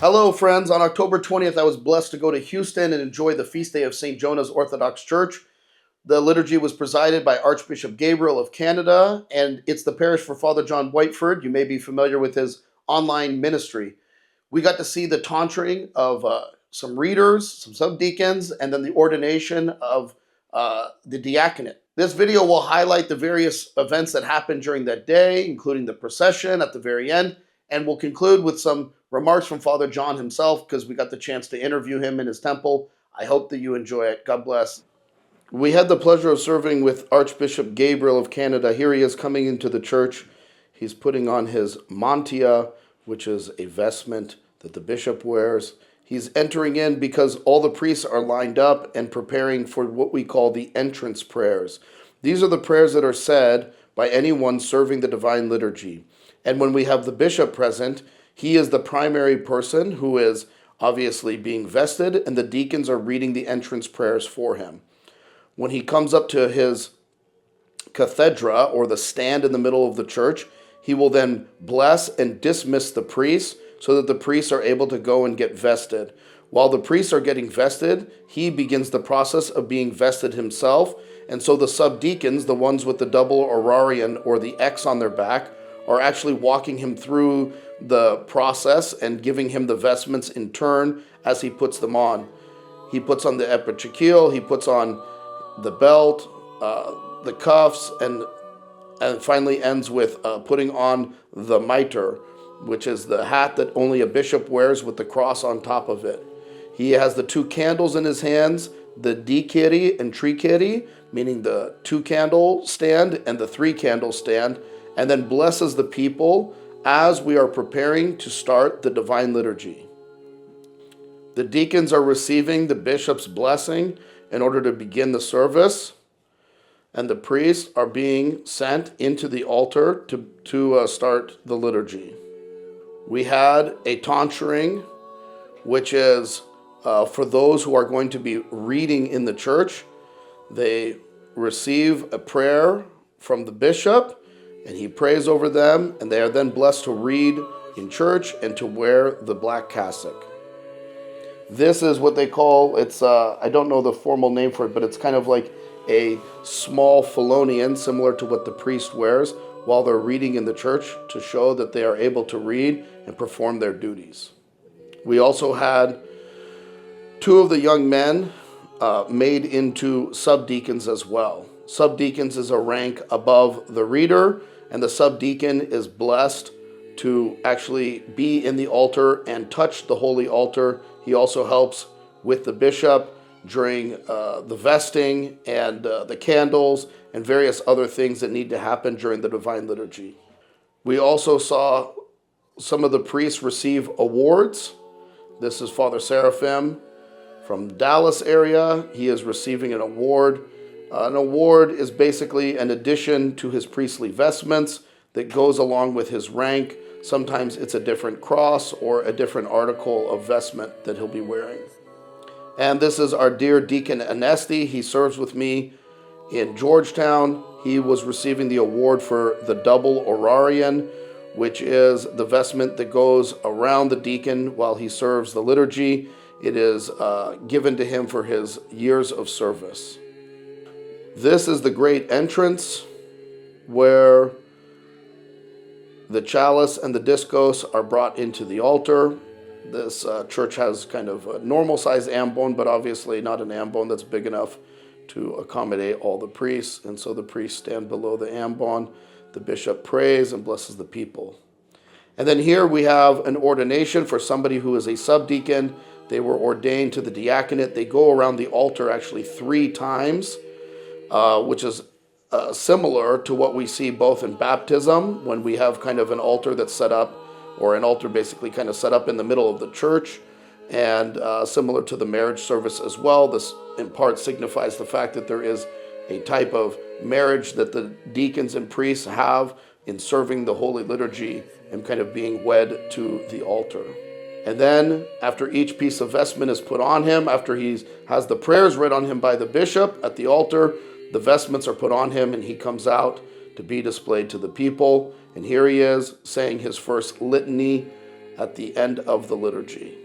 Hello, friends. On October 20th, I was blessed to go to Houston and enjoy the feast day of St. Jonah's Orthodox Church. The liturgy was presided by Archbishop Gabriel of Canada, and it's the parish for Father John Whiteford. You may be familiar with his online ministry. We got to see the tonsure of some readers, some subdeacons, and then the ordination of the diaconate. This video will highlight the various events that happened during that day, including the procession at the very end, and we'll conclude with some remarks from Father John himself because we got the chance to interview him in his temple. I hope that you enjoy it. God bless. We had the pleasure of serving with Archbishop Gabriel of Canada. Here he is coming into the church. He's putting on his mantia, which is a vestment that the bishop wears. He's entering in because all the priests are lined up and preparing for what we call the entrance prayers. These are the prayers that are said by anyone serving the divine liturgy. And when we have the bishop present, he is the primary person who is obviously being vested, and the deacons are reading the entrance prayers for him. When he comes up to his cathedra, or the stand in the middle of the church, he will then bless and dismiss the priests so that the priests are able to go and get vested. While the priests are getting vested, he begins the process of being vested himself, and so the subdeacons, the ones with the double orarion or the X on their back, are actually walking him through the process and giving him the vestments in turn as he puts them on. He puts on the epitrachil, he puts on the belt, the cuffs, and finally ends with putting on the mitre, which is the hat that only a bishop wears with the cross on top of it. He has the two candles in his hands, the dikiri and trikiri, meaning the 2-candle stand and the 3-candle stand, and then blesses the people as we are preparing to start the divine liturgy. The deacons are receiving the bishop's blessing in order to begin the service, and the priests are being sent into the altar to start the liturgy. We had a tonsuring, which is for those who are going to be reading in the church. They receive a prayer from the bishop, and he prays over them, and they are then blessed to read in church and to wear the black cassock. This is what they call, I don't know the formal name for it, but it's kind of like a small phalonion, similar to what the priest wears while they're reading in the church to show that they are able to read and perform their duties. We also had 2 of the young men made into subdeacons as well. Subdeacons is a rank above the reader, and the subdeacon is blessed to actually be in the altar and touch the holy altar. He also helps with the bishop during the vesting and the candles and various other things that need to happen during the divine liturgy. We also saw some of the priests receive awards. This is Father Seraphim from Dallas area. He is receiving an award. An award is basically an addition to his priestly vestments that goes along with his rank. Sometimes it's a different cross or a different article of vestment that he'll be wearing. And this is our dear Deacon Anesti. He serves with me in Georgetown. He was receiving the award for the double orarion, which is the vestment that goes around the deacon while he serves the liturgy. It is given to him for his years of service. This is the great entrance where the chalice and the discos are brought into the altar. This church has kind of a normal-sized ambone, but obviously not an ambone that's big enough to accommodate all the priests. And so the priests stand below the ambone. The bishop prays and blesses the people. And then here we have an ordination for somebody who is a subdeacon. They were ordained to the diaconate. They go around the altar actually 3 times, which is similar to what we see both in baptism, when we have kind of an altar that's set up, or an altar basically kind of set up in the middle of the church, and similar to the marriage service as well. This in part signifies the fact that there is a type of marriage that the deacons and priests have in serving the Holy Liturgy and kind of being wed to the altar. And then after each piece of vestment is put on him, after he has the prayers read on him by the bishop at the altar, the vestments are put on him and he comes out to be displayed to the people. And here he is saying his first litany at the end of the liturgy.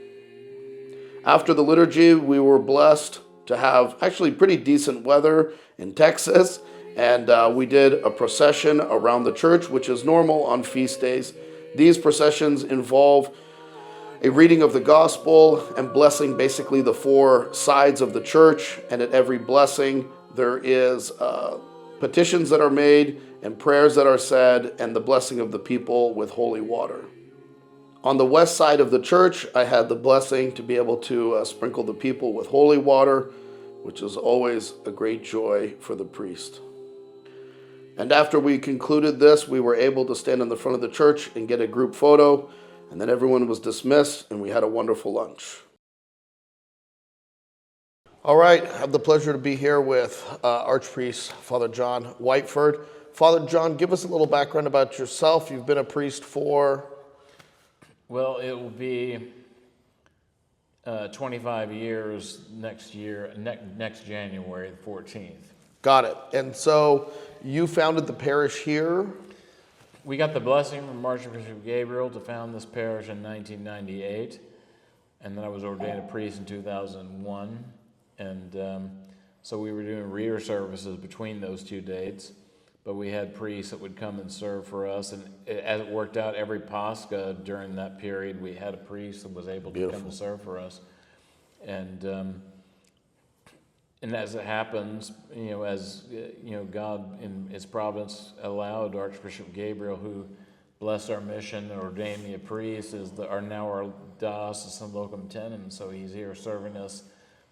After the liturgy, we were blessed to have actually pretty decent weather in Texas, and we did a procession around the church, which is normal on feast days. These processions involve a reading of the gospel and blessing basically the four sides of the church, and at every blessing there is petitions that are made and prayers that are said and the blessing of the people with holy water. On the west side of the church, I had the blessing to be able to sprinkle the people with holy water, which is always a great joy for the priest. And after we concluded this, we were able to stand in the front of the church and get a group photo, and then everyone was dismissed, and we had a wonderful lunch. All right, I have the pleasure to be here with Archpriest Father John Whiteford. Father John, give us a little background about yourself. You've been a priest for... Well, it will be 25 years next year, next January the 14th. Got it. And so you founded the parish here? We got the blessing from Archbishop Gabriel to found this parish in 1998, and then I was ordained a priest in 2001, and so we were doing reader services between those two dates. But we had priests that would come and serve for us, and as it worked out, every Pascha during that period, we had a priest that was able to come and serve for us. And as it happens, God in His providence allowed Archbishop Gabriel, who blessed our mission and ordained me a priest, are now our diocesan locum tenens. So he's here serving us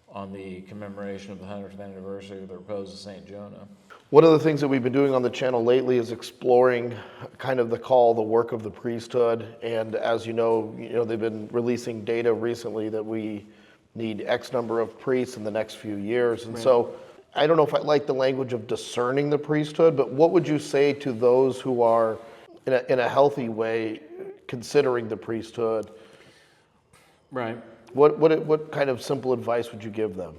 on the commemoration of the 100th anniversary of the repose of St. Jonah. One of the things that we've been doing on the channel lately is exploring kind of the work of the priesthood. And as you know, they've been releasing data recently that we need X number of priests in the next few years. And so I don't know if I like the language of discerning the priesthood, but what would you say to those who are in a healthy way considering the priesthood? Right. What kind of simple advice would you give them?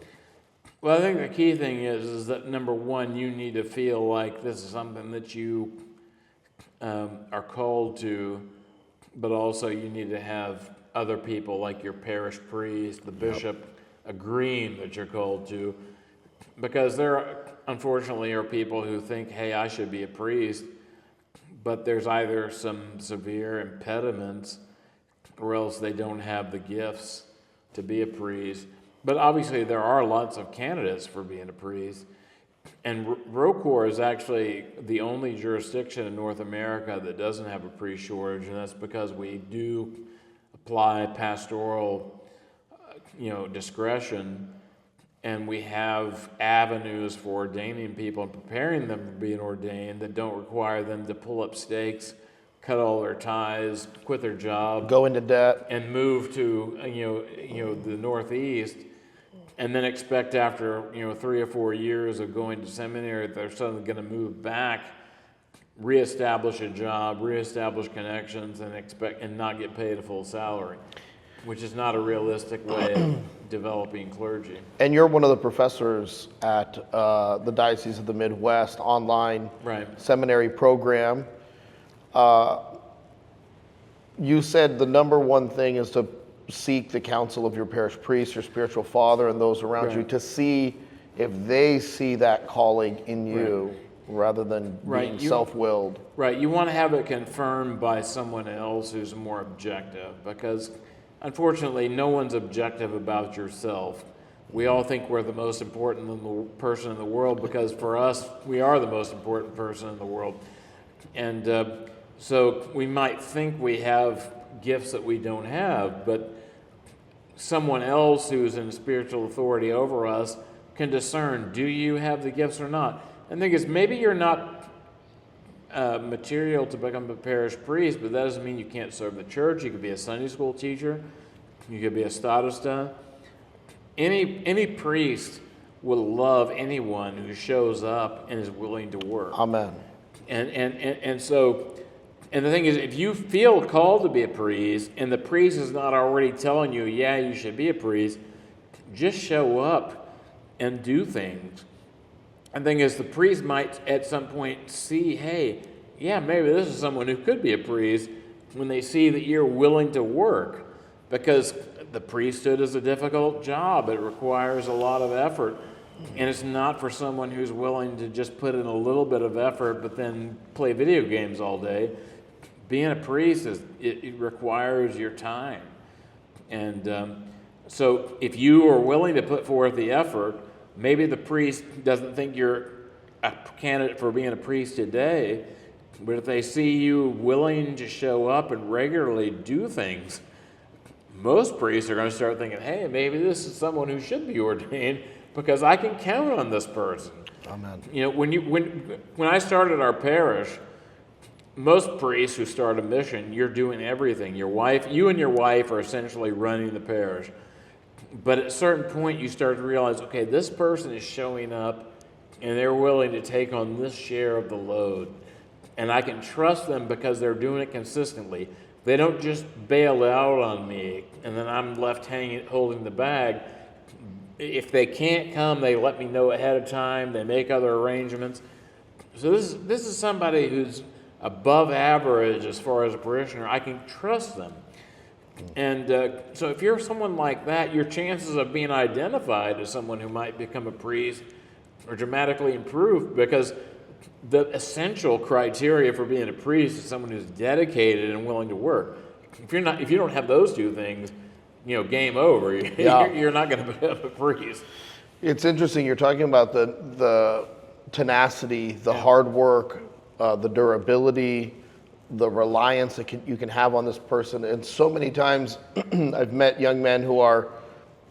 Well, I think the key thing is that, number one, you need to feel like this is something that you are called to, but also you need to have other people like your parish priest, the bishop, agreeing that you're called to, because there, unfortunately, are people who think, hey, I should be a priest, but there's either some severe impediments or else they don't have the gifts to be a priest. But obviously there are lots of candidates for being a priest. And ROCOR is actually the only jurisdiction in North America that doesn't have a priest shortage, and that's because we do apply pastoral discretion, and we have avenues for ordaining people and preparing them for being ordained that don't require them to pull up stakes, cut all their ties, quit their job, go into debt, and move to the Northeast, and then expect after 3 or 4 years of going to seminary that they're suddenly going to move back, reestablish a job, reestablish connections, and not get paid a full salary, which is not a realistic way of developing clergy. And you're one of the professors at the Diocese of the Midwest online seminary program. You said the number one thing is to seek the counsel of your parish priest, your spiritual father, and those around you to see if they see that calling in you rather than being self-willed. Right. You want to have it confirmed by someone else who's more objective, because unfortunately no one's objective about yourself. We all think we're the most important person in the world because for us, we are the most important person in the world. And so we might think we have gifts that we don't have, but someone else who's in spiritual authority over us can discern, do you have the gifts or not? And the thing is, maybe you're not material to become a parish priest, but that doesn't mean you can't serve the church. You could be a Sunday school teacher. You could be a starosta. Any priest will love anyone who shows up and is willing to work. Amen. And so, and the thing is, if you feel called to be a priest and the priest is not already telling you, yeah, you should be a priest, just show up and do things. And the thing is, the priest might at some point see, hey, yeah, maybe this is someone who could be a priest, when they see that you're willing to work, because the priesthood is a difficult job. It requires a lot of effort, and it's not for someone who's willing to just put in a little bit of effort but then play video games all day. Being a priest, it requires your time. And so if you are willing to put forth the effort, maybe the priest doesn't think you're a candidate for being a priest today, but if they see you willing to show up and regularly do things, most priests are going to start thinking, hey, maybe this is someone who should be ordained because I can count on this person. Amen. You know, when I started our parish, most priests who start a mission, you're doing everything. You and your wife are essentially running the parish. But at a certain point, you start to realize, okay, this person is showing up and they're willing to take on this share of the load. And I can trust them because they're doing it consistently. They don't just bail out on me and then I'm left hanging, holding the bag. If they can't come, they let me know ahead of time. They make other arrangements. So this is somebody who's above average as far as a parishioner. I can trust them. And so if you're someone like that, your chances of being identified as someone who might become a priest are dramatically improved, because the essential criteria for being a priest is someone who's dedicated and willing to work. If you don't have those two things, game over. Yeah. You're not going to become a priest. It's interesting. You're talking about the tenacity, the hard work, the durability, the reliance that you can have on this person. And so many times I've met young men who are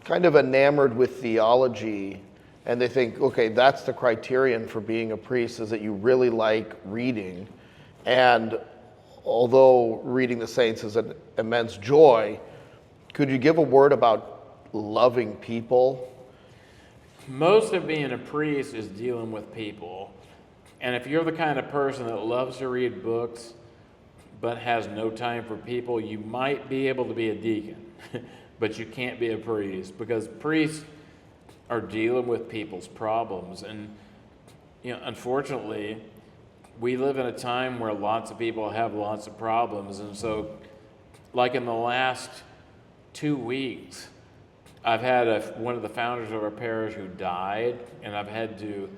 kind of enamored with theology, and they think, okay, that's the criterion for being a priest, is that you really like reading. And although reading the saints is an immense joy, could you give a word about loving people? Most of being a priest is dealing with people. And if you're the kind of person that loves to read books but has no time for people, you might be able to be a deacon, but you can't be a priest, because priests are dealing with people's problems. And unfortunately, we live in a time where lots of people have lots of problems. And so, like in the last 2 weeks, I've had one of the founders of our parish who died, and I've had to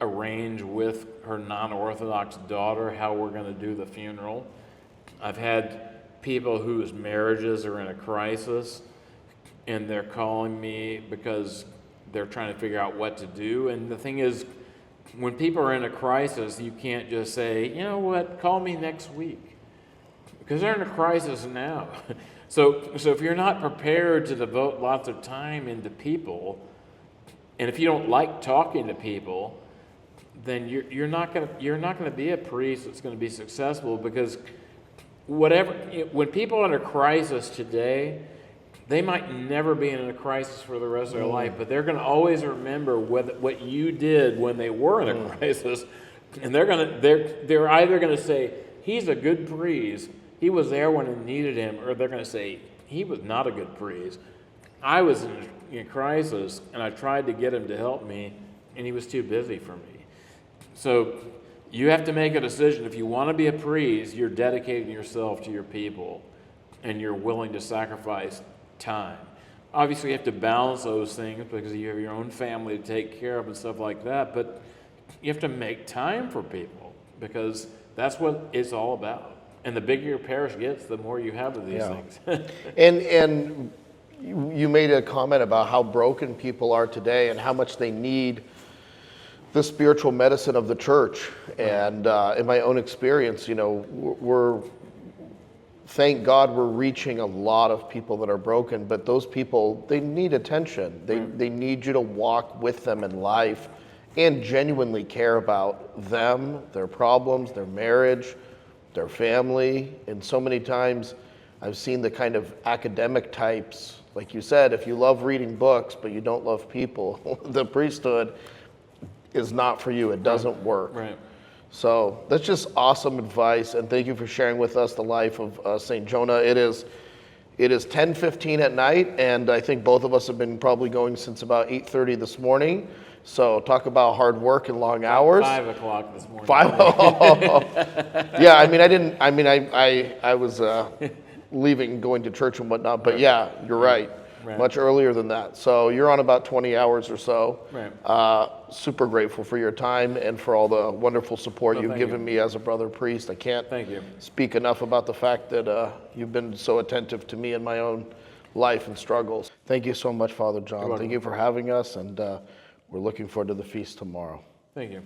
arrange with her non-Orthodox daughter how we're going to do the funeral. I've had people whose marriages are in a crisis, and they're calling me because they're trying to figure out what to do. And the thing is, when people are in a crisis, you can't just say, you know what, call me next week, because they're in a crisis now. So if you're not prepared to devote lots of time into people, and if you don't like talking to people, then you're not going to be a priest that's going to be successful. Because when people are in a crisis today, they might never be in a crisis for the rest of their life, but they're going to always remember what you did when they were in a crisis, and they're either going to say, he's a good priest, he was there when I needed him, or they're going to say, he was not a good priest. I was in a crisis, and I tried to get him to help me, and he was too busy for me. So you have to make a decision. If you want to be a priest, you're dedicating yourself to your people, and you're willing to sacrifice time. Obviously, you have to balance those things because you have your own family to take care of and stuff like that, but you have to make time for people, because that's what it's all about. And the bigger your parish gets, the more you have of these things. And you made a comment about how broken people are today and how much they need the spiritual medicine of the church. And in my own experience, thank God we're reaching a lot of people that are broken, but those people, they need attention. They need you to walk with them in life and genuinely care about them, their problems, their marriage, their family. And so many times I've seen the kind of academic types, like you said, if you love reading books but you don't love people, the priesthood is not for you. It doesn't work. Right. So that's just awesome advice, and thank you for sharing with us the life of St. Jonah. It is 10:15 at night, and I think both of us have been probably going since about 8:30 this morning. So talk about hard work and long hours. 5 o'clock this morning. Yeah, I mean, I was leaving, going to church and whatnot, but yeah, you're right. Much earlier than that. So you're on about 20 hours or so. Right. Super grateful for your time and for all the wonderful support you've given you. me as a brother priest. I can't Thank you. speak enough about the fact that you've been so attentive to me in my own life and struggles. Thank you so much, Father John. Thank you for having us, and we're looking forward to the feast tomorrow. Thank you.